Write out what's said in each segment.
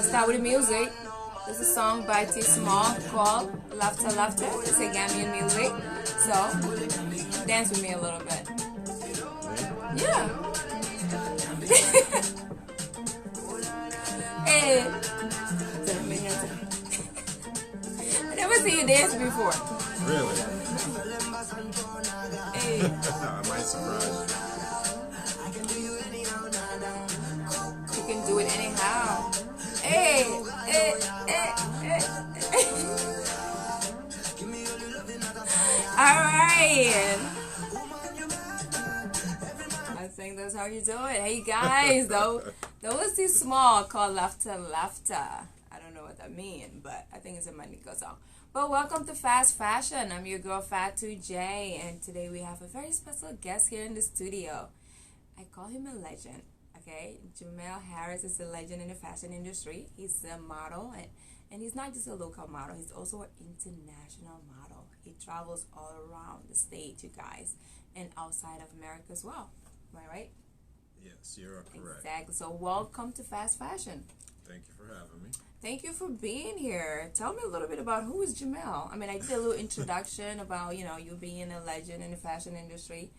Start with the music. This is a song by T Small called Laughter Laughter. It's a Gambian music. So, dance with me a little bit. Yeah. Hey. I never seen you dance before. Really? Hey. I might surprise You can do it anyhow. Hey. Alright. I think that's how you do it. Hey guys, though, that was too small called Laughter Laughter. I don't know what that means, but I think it's a Manico song. But welcome to Fast Fashion. I'm your girl Fat2J, and today we have a very special guest here in the studio. I call him a legend. Okay, Jamel Harris is a legend in the fashion industry. He's a model, and he's not just a local model. He's also an international model. He travels all around the state, you guys, and outside of America as well. Am I right? Yes, you're correct. Exactly. So welcome to Fast Fashion. Thank you for having me. Thank you for being here. Tell me a little bit about who is Jamel. I mean, I did a little introduction about, you being a legend in the fashion industry.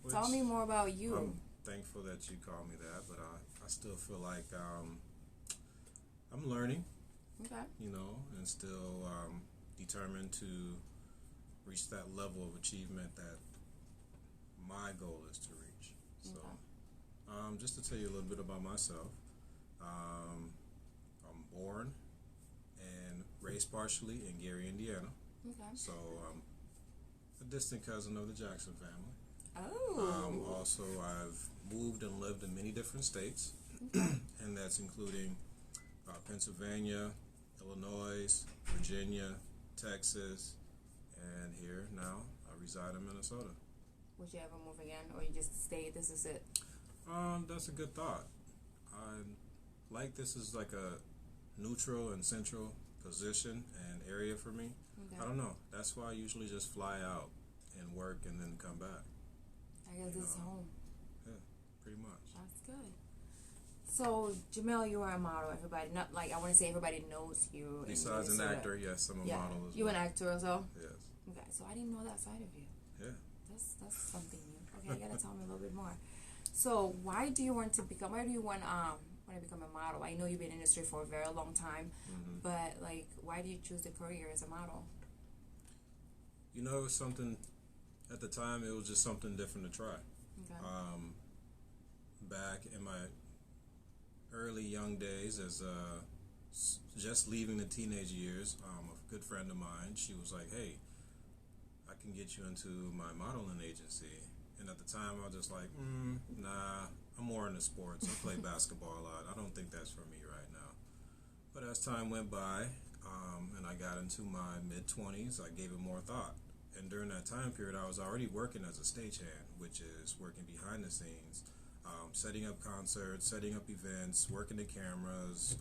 Tell me more about you. I'm thankful that you called me that, but I still feel like I'm learning, Okay. And still determined to reach that level of achievement that my goal is to reach. So, just to tell you a little bit about myself, I'm born and raised partially in Gary, Indiana. Okay. So I'm a distant cousin of the Jackson family. Oh. Also, I've moved and lived in many different states, Okay. and that's including Pennsylvania, Illinois, Virginia, Texas, and here now I reside in Minnesota. Would you ever move again, or you just stay? This is it. That's a good thought. I like this is like a neutral and central position and area for me. Okay. I don't know. That's why I usually just fly out and work and then come back. I guess it's home. Yeah, pretty much. That's good. So, Jamel, you are a model. Everybody, not like I want to say everybody knows you. Besides an actor, yes, I'm a model as well. You an actor as well? Yes. Okay, so I didn't know that side of you. Yeah. That's something new. Okay, you gotta tell me a little bit more. So, why do you want to become a model? I know you've been in the industry for a very long time, but like, why do you choose the career as a model? It was something. At the time, it was just something different to try. Okay. Back in my early young days, as just leaving the teenage years, a good friend of mine, she was like, "Hey, I can get you into my modeling agency." And at the time, I was just like, "Nah, I'm more into sports. I play basketball a lot. I don't think that's for me right now." But as time went by, and I got into my mid-20s, I gave it more thought. And during that time period, I was already working as a stagehand, which is working behind the scenes, setting up concerts, setting up events, working the cameras,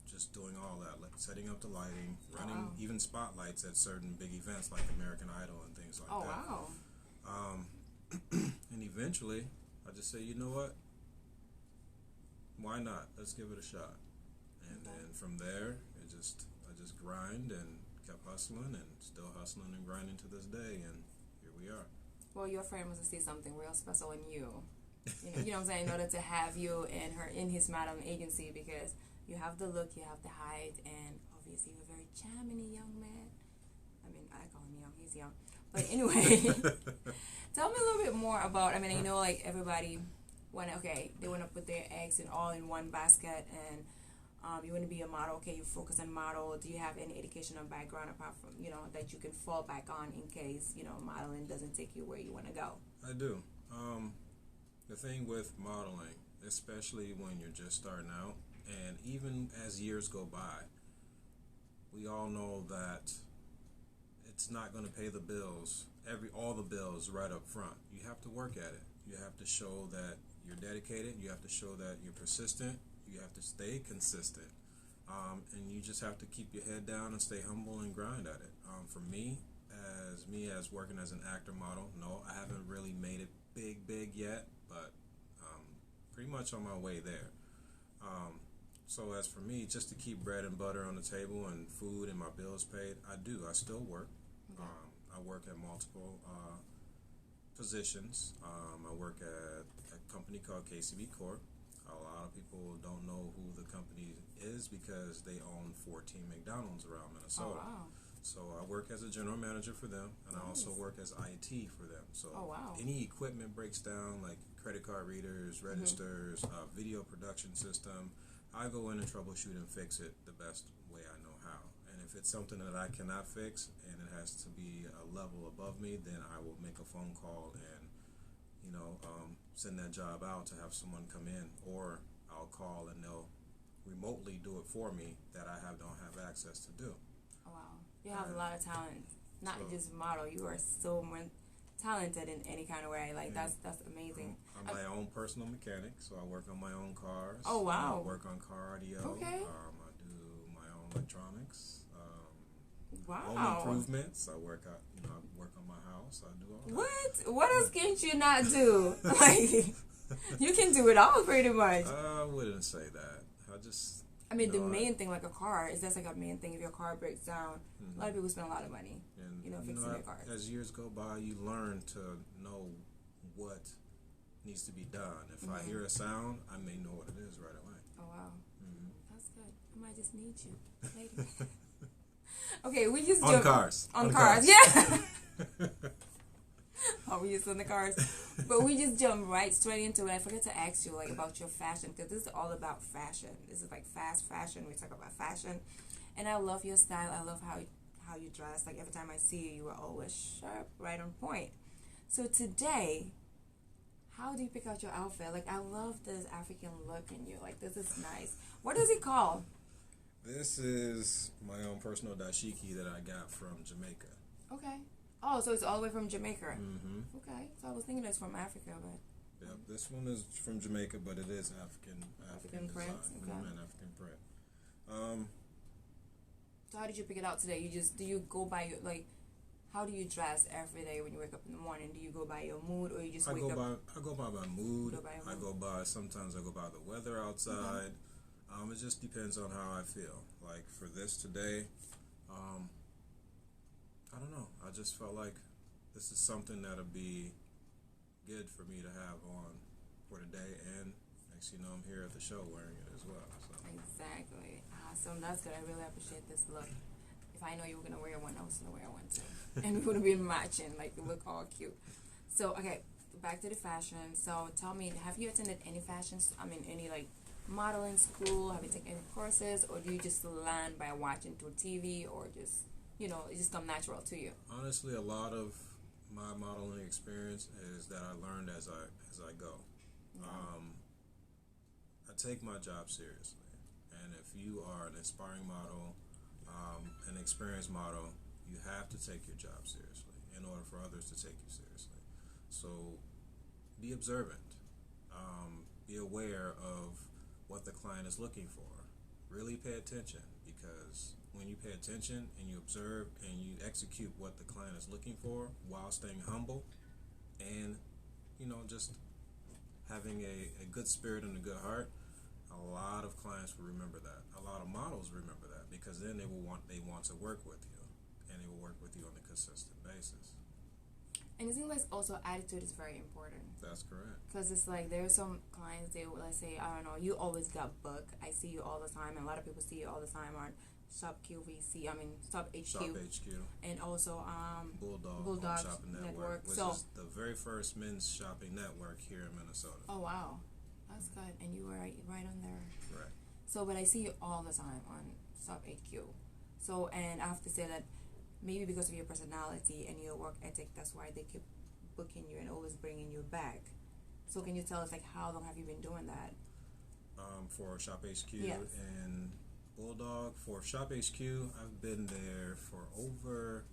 just doing all that, like setting up the lighting, running even spotlights at certain big events like American Idol and things like that. Oh, wow. And eventually, I just say, you know what? Why not? Let's give it a shot. And then from there, I just grind and kept hustling and still hustling and grinding to this day, and here we are. Well, your friend must see something real special in you. You know what I'm saying? In order to have you and her in his modeling agency, because you have the look, you have the height, and obviously you're a very charming young man. I mean, I call him young, he's young. But anyway, tell me a little bit more about, like everybody they want to put their eggs all in one basket, and you want to be a model. Okay, you focus on model. Do you have any educational background apart from, that you can fall back on in case, modeling doesn't take you where you want to go? I do. The thing with modeling, especially when you're just starting out, and even as years go by, we all know that it's not going to pay the bills, all the bills right up front. You have to work at it. You have to show that you're dedicated. You have to show that you're persistent. You have to stay consistent. And you just have to keep your head down and stay humble and grind at it. For me as working as an actor model, no, I haven't really made it big yet, but pretty much on my way there. So as for me, just to keep bread and butter on the table and food and my bills paid, I do. I still work. Okay. I work at multiple positions. I work at a company called KCB Corp. A lot of people don't know who the company is because they own 14 McDonald's around Oh Minnesota. wow. So I work as a general manager for them, and I also Nice. work as IT for them. So Oh wow. any equipment breaks down, like credit card readers, registers, video production system, I go in and troubleshoot and fix it the best way I know how. And if it's something that I cannot fix and it has to be a level above me, then I will make a phone call and send that job out to have someone come in, or I'll call and they'll remotely do it for me that I don't have access to do. Oh wow. You have a lot of talent. Not So- just model. You are so talented in any kind of way. Like Yeah. that's amazing. I'm my own personal mechanic, so I work on my own cars. Oh, wow. I work on car audio. Okay. I do my own electronics. Home Wow. improvements. I work out. I work on my house. I do all that. What else can't you not do? Like you can do it all pretty much. I wouldn't say that. I just. I mean, the I- main thing, like a car, is that's like a main thing. If your car breaks down, a lot of people spend a lot of money, And fixing their cars. as years go by, you learn to know what needs to be done. If I hear a sound, I may know what it is right away. Oh wow, Mhm. that's good. I might just need you later. Okay, we just On jump cars. on On cars. cars. Yeah. Oh, we just on the cars, but we just jump right straight into it. I forgot to ask you like about your fashion, because this is all about fashion. This is like fast fashion. We talk about fashion, and I love your style. I love how you dress. Like every time I see you, you are always sharp, right on point. So today, how do you pick out your outfit? Like I love this African look in you. Like this is nice. What is it called? This is my own personal dashiki that I got from Jamaica. Okay. Oh, so it's all the way from Jamaica. Mm-hmm. Okay. So I was thinking it's from Africa, but Yep, this one is from Jamaica, but it is African print, design. okay. And African print. so how did you pick it out today? Do you go by your like? How do you dress every day when you wake up in the morning? Do you go by your mood, or you just I wake go up? by my mood. Go by your mood. I go by sometimes I go by the weather outside. It just depends on how I feel. Like for this today, I don't know. I just felt like this is something that'll be good for me to have on for the day, and next you know I'm here at the show wearing it as well. So. Exactly. Awesome. That's good. I really appreciate this look. If I know you were gonna wear one, I was gonna wear one too, and we would have been matching. Like we look all cute. So okay, back to the fashion. So tell me, have you attended any fashions? I mean, any like modeling school? Have you taken any courses, or do you just learn by watching through TV, or just it just come natural to you? Honestly, a lot of my modeling experience is that I learned as I go. Yeah. I take my job seriously, and if you are an inspiring model, an experienced model, you have to take your job seriously in order for others to take you seriously. So be observant. Be aware of what the client is looking for. Really pay attention, because when you pay attention and you observe and you execute what the client is looking for while staying humble and just having a good spirit and a good heart, a lot of clients will remember that. A lot of models remember that, because then they want to work with you, and they will work with you on a consistent basis. And it seems like also attitude is very important. That's correct. Because it's like there are some clients, they will, let's say, I don't know, you always got booked. I see you all the time, and a lot of people see you all the time on Shop Stop HQ. Shop HQ. And also Bulldog Bulldog Shopping Network, Network. which So- is the very first men's shopping network here in Minnesota. oh wow, that's good. And you were right on there. Right. So, but I see you all the time on Stop HQ. So, and I have to say that maybe because of your personality and your work ethic, that's why they keep booking you and always bringing you back. So, can you tell us like how long have you been doing that? For Shop HQ Yes. and Bulldog. For Shop HQ, I've been there for over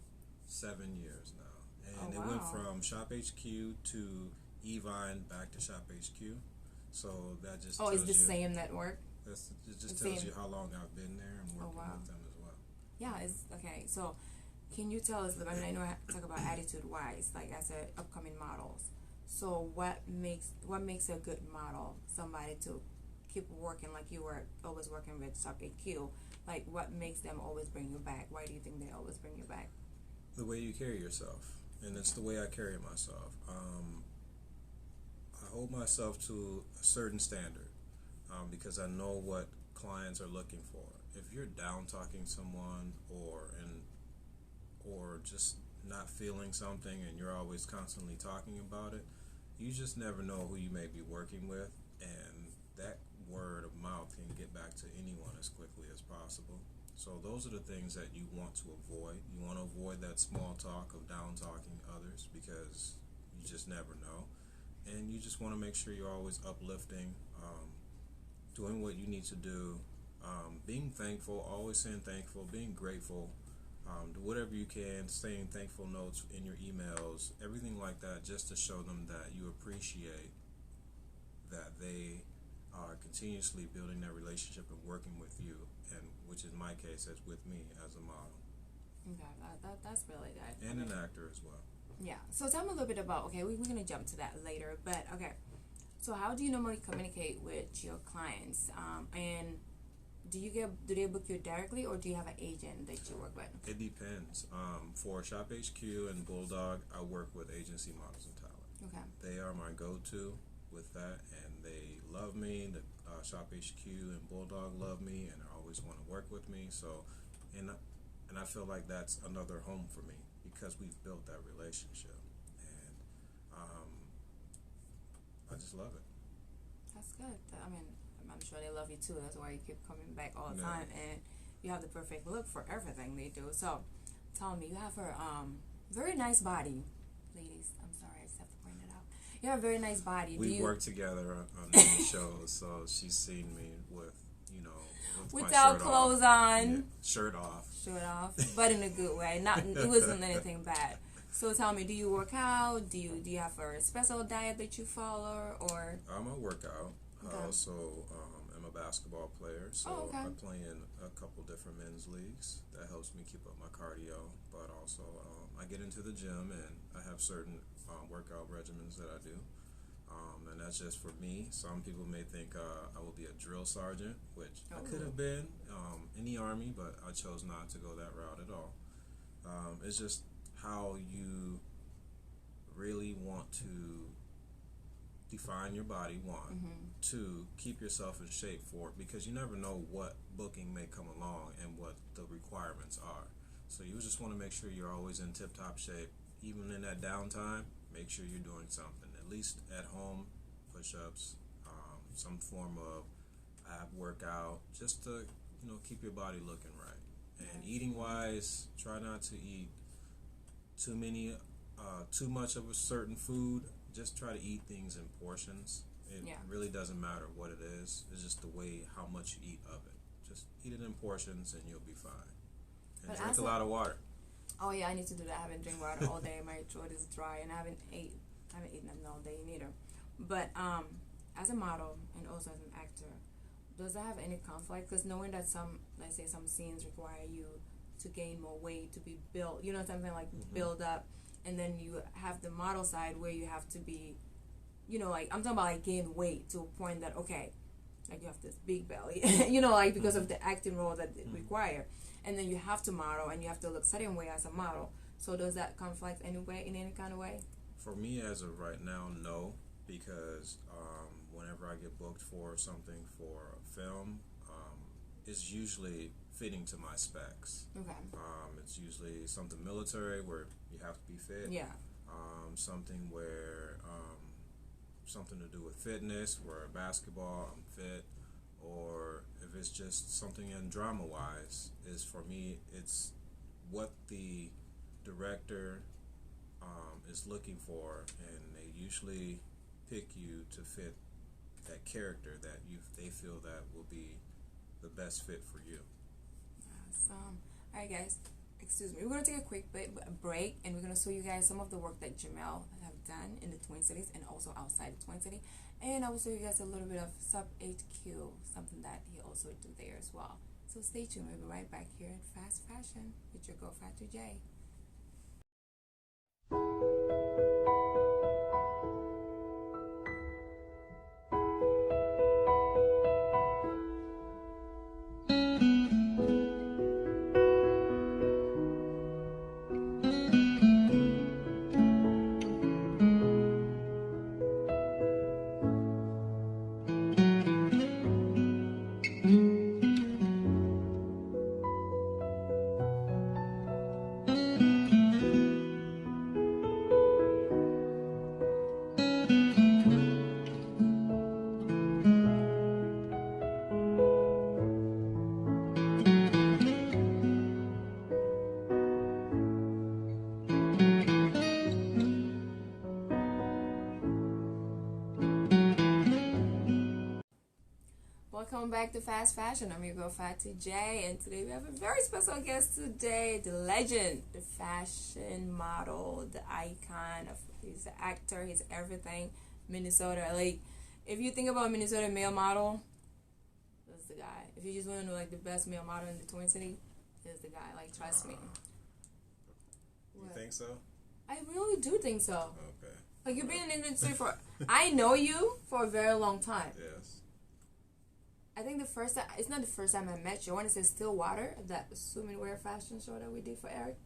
7 years now. And Oh, it went wow. from Shop HQ to Evine back to Shop HQ. So that just Oh, tells it's the you, same network. it just the tells same. you how long I've been there and working wow. with them as well. Yeah, it's okay. So, can you tell us? I mean, I know I talk about attitude wise, like as a upcoming models. So, what makes a good model? Somebody to keep working like you were always working with Sub AQ? Like, what makes them always bring you back? Why do you think they always bring you back? The way you carry yourself, and it's the way I carry myself. I hold myself to a certain standard because I know what clients are looking for. If you're down talking someone or just not feeling something and you're always constantly talking about it, you just never know who you may be working with, and that word of mouth can get back to anyone as quickly as possible. So those are the things that you want to avoid. You want to avoid that small talk of down talking others because you just never know. And you just want to make sure you're always uplifting, doing what you need to do, being thankful, always saying thankful, being grateful, do whatever you can, saying thankful notes in your emails, everything like that, just to show them that you appreciate that they are continuously building their relationship and working with you, and which in my case is with me as a model. Okay, that's really good. And an actor as well. Yeah. So tell me a little bit about, okay, we're going to jump to that later, but okay. So how do you normally communicate with your clients? And do they book you directly, or do you have an agent that you work with? It depends. For Shop HQ and Bulldog, I work with agency models and talent. Okay. They are my go-to with that, and they love me. The Shop HQ and Bulldog love me, and always want to work with me. So, and I feel like that's another home for me because we've built that relationship, and I just love it. That's good. I mean, I'm sure they love you too. That's why you keep coming back all the Yeah. time, and you have the perfect look for everything they do. So, tell me, you have her very nice body, ladies. I'm sorry, I just have to point it out. You have a very nice body. We worked together on many shows, so she's seen me with without clothes on, yeah, shirt off, but in a good way. Not it wasn't anything bad. So tell me, do you work out? Do you have a special diet that you follow, or? I work out. Okay. I also am a basketball player, so okay. I play in a couple different men's leagues. That helps me keep up my cardio, but also I get into the gym and I have certain workout regimens that I do. And that's just for me. Some people may think I will be a drill sergeant, which I could have been in the Army, but I chose not to go that route at all. It's just how you really want to define your body, one, to keep yourself in shape for it, because you never know what booking may come along and what the requirements are. So you just want to make sure you're always in tip-top shape. Even in that downtime, make sure you're doing something, at least at home, push-ups, some form of ab workout, just to keep your body looking right. And eating-wise, try not to eat too much of a certain food. Just try to eat things in portions. It really doesn't matter what it is. It's just the way how much you eat of it. Just eat it in portions and you'll be fine. And drink a lot of water. Oh yeah, I need to do that. I haven't drank water all day. My throat is dry, and I haven't eaten them all day neither. But as a model and also as an actor, does that have any conflict? Because knowing that let's say some scenes require you to gain more weight, to be built, something like build up, and then you have the model side where you have to be, like I'm talking about like gain weight to a point that like you have this big belly, like because of the acting role that it require. And then you have to model, and you have to look certain way as a model. So does that conflict in any kind of way? For me, as of right now, no, because whenever I get booked for something for a film, it's usually fitting to my specs. Okay. It's usually something military where you have to be fit. Yeah. Something where something to do with fitness, where basketball, I'm fit. Or if it's just something in drama-wise, is for me, it's what the director is looking for, and they usually pick you to fit that character that they feel that will be the best fit for you. Awesome. All right, guys. Excuse me. We're going to take a quick break, and we're going to show you guys some of the work that Jamel have done in the Twin Cities and also outside the Twin City. And I will show you guys a little bit of Sub HQ, something that he also do there as well. So stay tuned. We'll be right back here at Fast Fashion with your girl Factor J. welcome back to Fast Fashion. I'm your girl Fatty J, and today we have a very special guest today, the legend, the fashion model, the icon. He's the actor, he's everything. Minnesota, like, if you think about Minnesota male model, this is the guy. If you just want to know, like, the best male model in the Twin City, this is the guy. Like, trust me. You think so? I really do think so. Okay. Like, you've been in the industry for, I know you for a very long time. Yes. I think the first time, it's not the first time I met you. I want to say Stillwater, that swimming wear fashion show that we did for Eric.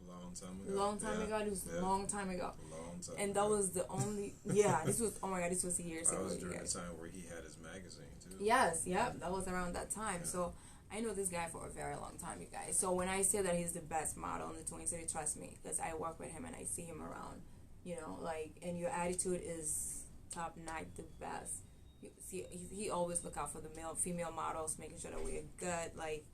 Long time ago. Long time ago. It was a long time ago. Long time and ago. that was the only, this was, oh my God, this was years ago. That was during the time where he had his magazine, too. Yes, yep, that was around that time. Yeah. So, I know this guy for a very long time, you guys. So, when I say that he's the best model in the Twin City, trust me, because I work with him and I see him around, and your attitude is top notch, the best. You see, he always look out for the female models, making sure that we're good. Like,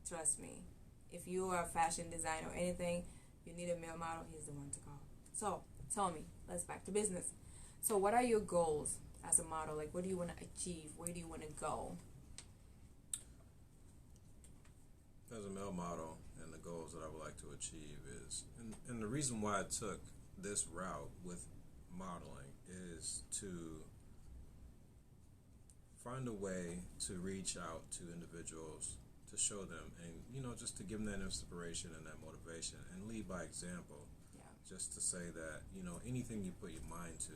trust me, if you are a fashion designer or anything, you need a male model, he's the one to call. So, tell me, let's back to business. So, what are your goals as a model? Like, what do you want to achieve? Where do you want to go? As a male model, and the goals that I would like to achieve is, and the reason why I took this route with modeling is to find a way to reach out to individuals, to show them, and just to give them that inspiration and that motivation, and lead by example. Yeah. Just to say that anything you put your mind to,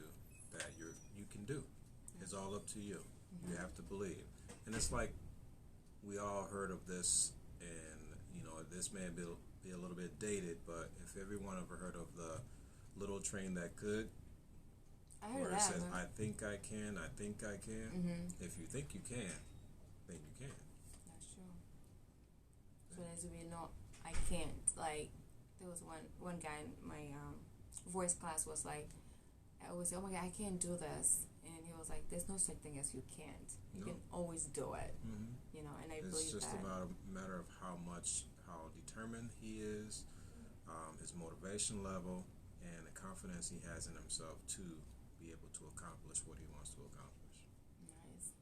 that you can do. It's all up to you. Mm-hmm. You have to believe, and it's like we all heard of this, and this may be a little bit dated, but if everyone ever heard of the little train that could. Where it says, I think I can, I think I can. Mm-hmm. If you think you can, then you can. That's true. So there's be no, I can't. Like, there was one guy in my voice class was like, I always say, oh my God, I can't do this. And he was like, there's no such thing as you can't. You can always do it. Mm-hmm. And I believe it's just that. about a matter of how determined he is, his motivation level, and the confidence he has in himself to be able to accomplish what he wants to accomplish. Nice.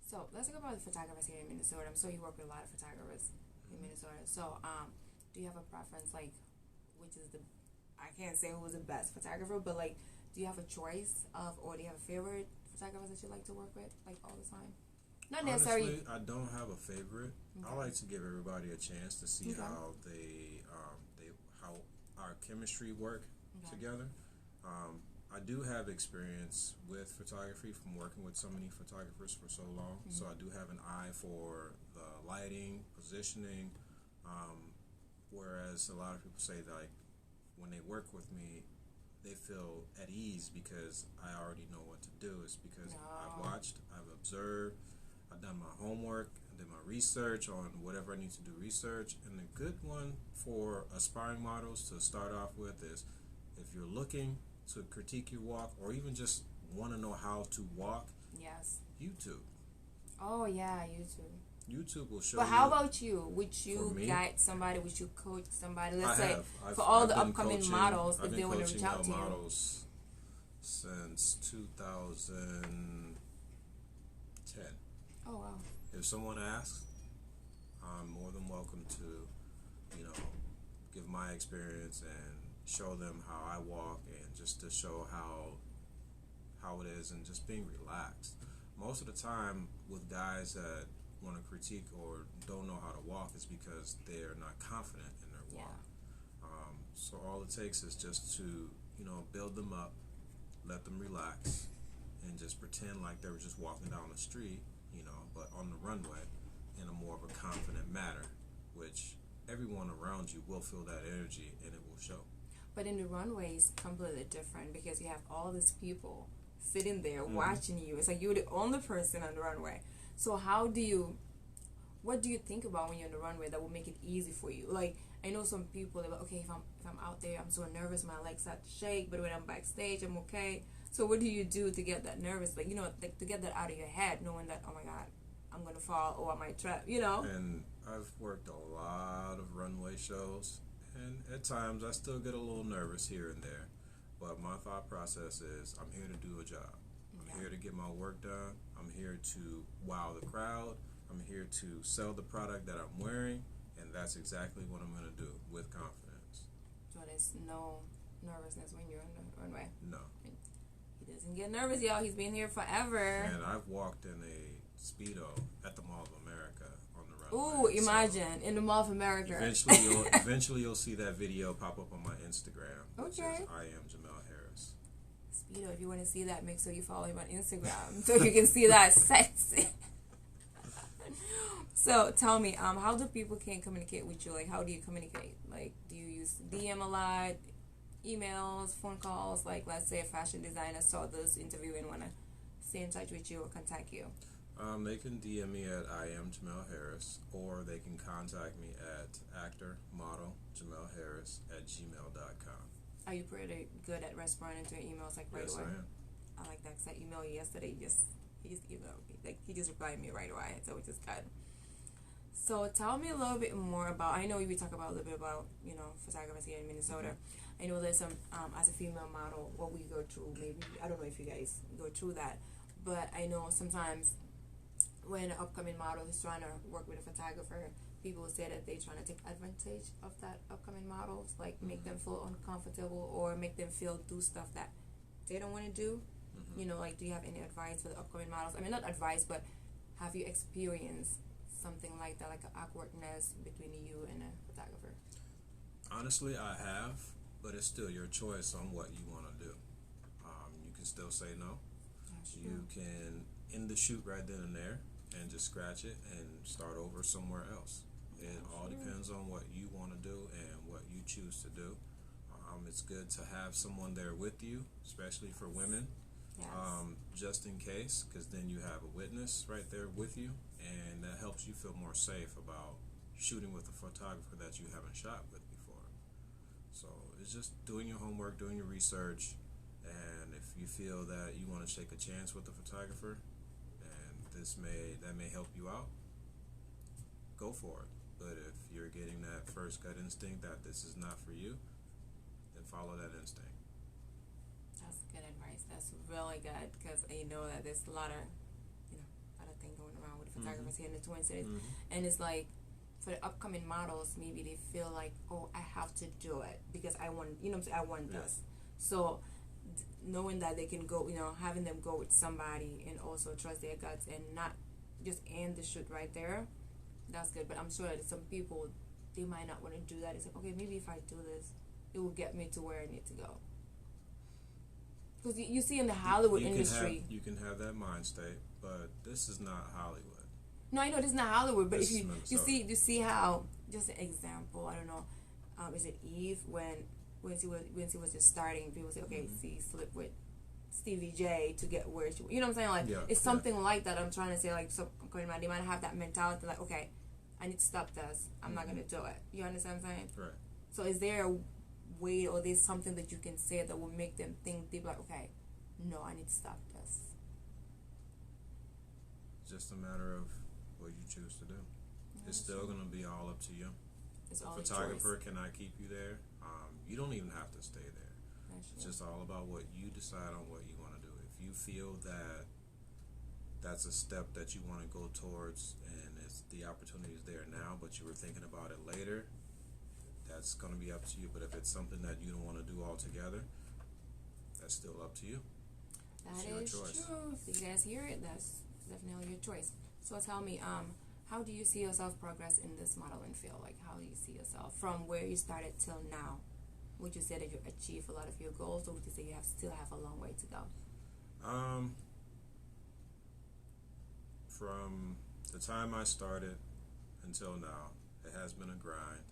So let's talk about the photographers here in Minnesota. I'm sure you work with a lot of photographers in Minnesota. So do you have a preference, like, which is I can't say who was the best photographer, but like, do you have a choice of, or do you have a favorite photographers that you like to work with, like, all the time? Not necessarily. Honestly, I don't have a favorite. Okay. I like to give everybody a chance to see how how our chemistry work together. I do have experience with photography from working with so many photographers for so long, so I do have an eye for the lighting, positioning, whereas a lot of people say that, like, when they work with me, they feel at ease because I already know what to do. It's because I've watched, I've observed, I've done my homework, I did my research on whatever I need to do research. And the good one for aspiring models to start off with is, if you're looking to critique your walk, or even just want to know how to walk, YouTube. Oh yeah, YouTube. YouTube will show you. But you. How about you? Would you guide somebody? Would you coach somebody? Let's say for I've the upcoming models, if they want to reach out to you. I've been coaching models since 2010. Oh wow. If someone asks, I'm more than welcome to, give my experience and show them how I walk, and just to show how it is, and just being relaxed. Most of the time with guys that want to critique or don't know how to walk is because they're not confident in their walk. So all it takes is just to, build them up, let them relax, and just pretend like they were just walking down the street, but on the runway in a more of a confident manner, which everyone around you will feel that energy and it will show. But in the runway, it's completely different because you have all these people sitting there watching you. It's like you're the only person on the runway. So what do you think about when you're on the runway that will make it easy for you? Like, I know some people, they're like, okay, if I'm out there, I'm so nervous, my legs start to shake, but when I'm backstage, I'm okay. So what do you do to get that nervous, like, to get that out of your head, knowing that, oh my God, I'm going to fall, or I might trip, And I've worked a lot of runway shows, and at times I still get a little nervous here and there. But my thought process is, I'm here to do a job. I'm Yeah. here to get my work done. I'm here to wow the crowd. I'm here to sell the product that I'm wearing, and that's exactly what I'm going to do with confidence. So there's no nervousness when you're on the runway. No. He doesn't get nervous, y'all. He's been here forever. And I've walked in a Speedo at the Mall of America on the runway. Ooh, imagine in the Mall of America. Eventually you'll see that video pop up on my Instagram. Which Okay. is I am Jamel Harris. Speedo, if you want to see that, make sure you follow him on Instagram so you can see that sexy. So tell me, how do people can communicate with you? Like, how do you communicate? Like, do you use DM a lot, emails, phone calls? Like, let's say a fashion designer saw this interview and want to stay in touch with you or contact you. They can DM me at I am Jamel Harris, or they can contact me at actor/model/JamelHarris@gmail.com. Are you pretty good at responding to your emails like right Yes, away? I am. I like that because I emailed you yesterday. He just emailed me. Like, he just replied me right away, so which is good. So tell me a little bit more about. I know we talk about a little bit about photographers here in Minnesota. Mm-hmm. I know there's some as a female model what we go through. Maybe I don't know if you guys go through that, but I know sometimes when an upcoming model is trying to work with a photographer, people say that they're trying to take advantage of that upcoming models, like make them feel uncomfortable or make them feel do stuff that they don't want to do. Mm-hmm. Like, do you have any advice for the upcoming models? I mean, not advice, but have you experienced something like that, like an awkwardness between you and a photographer? Honestly, I have, but it's still your choice on what you want to do. You can still say no. You can end the shoot right then and there and just scratch it and start over somewhere else. It all depends on what you want to do and what you choose to do. It's good to have someone there with you, especially for women. Yes. Just in case, because then you have a witness right there with you, and that helps you feel more safe about shooting with a photographer that you haven't shot with before. So it's just doing your homework, doing your research, and if you feel that you want to take a chance with the photographer, and that may help you out, go for it. But if you're getting that first gut instinct that this is not for you, then follow that instinct. That's good advice. That's really good because I know that there's a lot of thing going around with photographers here in the Twin Cities, and it's like for the upcoming models, maybe they feel like, oh, I have to do it because I want, I want this. So knowing that they can go, having them go with somebody and also trust their guts and not just end the shoot right there, that's good. But I'm sure that some people, they might not want to do that. It's like, okay, maybe if I do this, it will get me to where I need to go. Because you see in the Hollywood industry, you can have that mind state, but this is not Hollywood. No, I know this is not Hollywood, but this if you see how, just an example, I don't know, is it Eve when she was just starting? People say, okay, she slept with Stevie J to get where she, you know what I'm saying? Like it's something like that. I'm trying to say, like, so they might have that mentality, like, okay, I need to stop this. I'm not gonna do it. You understand what I'm saying? Right. So is there a way, or there's something that you can say that will make them think deep, like, okay, no, I need to stop this? It's just a matter of what you choose to do. It's still going to be all up to you. It's the all photographer cannot keep you there. You don't even have to stay there. It's just all about what you decide on what you want to do. If you feel that that's a step that you want to go towards and the opportunity is there now, but you were thinking about it later, that's going to be up to you. But if it's something that you don't want to do altogether, that's still up to you. That is true. If you guys hear it, that's definitely your choice. So tell me, how do you see yourself progress in this modeling field? Like, how do you see yourself from where you started till now? Would you say that you achieved a lot of your goals, or would you say you still have a long way to go? From the time I started until now, it has been a grind.